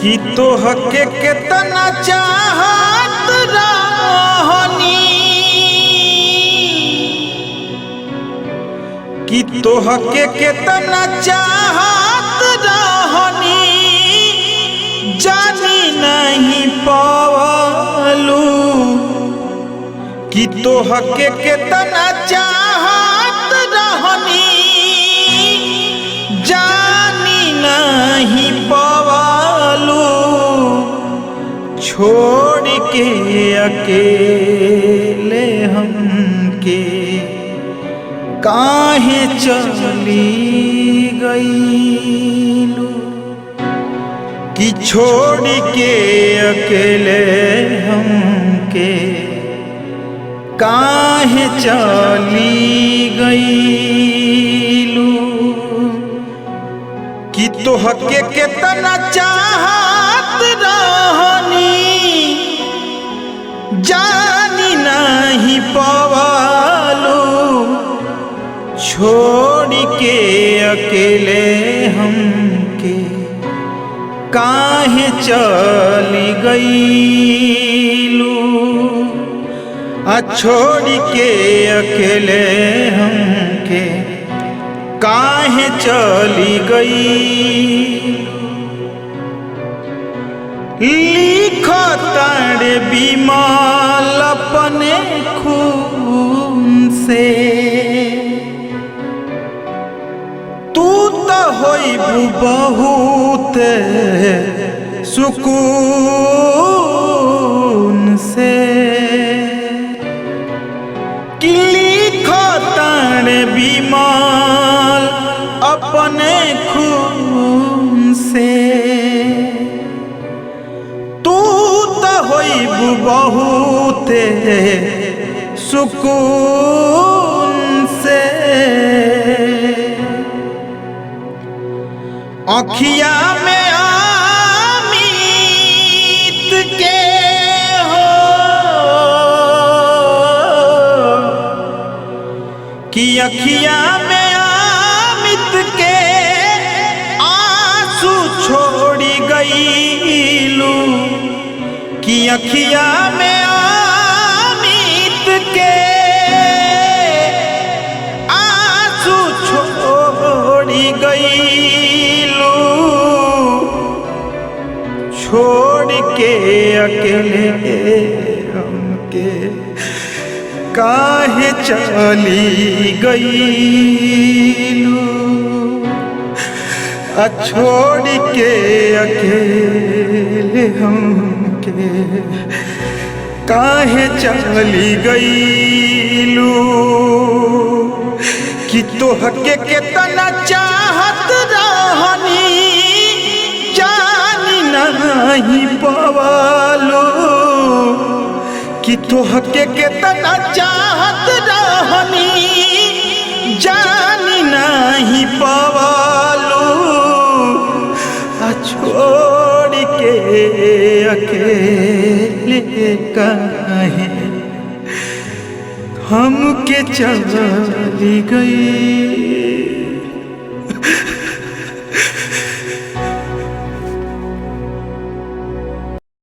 कि तोहके केतना चाहत रहनी, कि तोहके केतना चाहत रहनी, जानी नहीं पावलू। कि तोहके केतना चाहत रहनी, जानी नहीं पावलू। छोड़ के अकेले हमके काहे चली गईलू। कि छोड़ के अकेले हमके काहे चली गईलू। कि तोहके केतना चाहत रहनी, जानी नहीं पावलू। छोड़ के अकेले हमके काहे चली गईलू। छोड़ के अकेले हमके काहे चली गई। लिखो तारे बिमल अपने खून से, तू तो होइबू बहुत सुकून से। कि लिखो तारे बिमल अपने खून से, तू तो होइबू बहुत सुकून से। अखिया में अमित के हो, कि अखिया में अमित के आंसू छोड़ी गईलू। कि अखिया में अमित के आंसू छोड़ी गईलू। छोड़ के अकेले हमके काहे चली गईलू। छोड़ के अकेले हमके काहे चली गईलू। कि तोहके केतना चाहत रहनी, जानी नहीं पावलू। कि तोहके केतना चाहत रहनी, जानी नहीं पावलू। छोड़ के अकेले काहे हमके चली गई।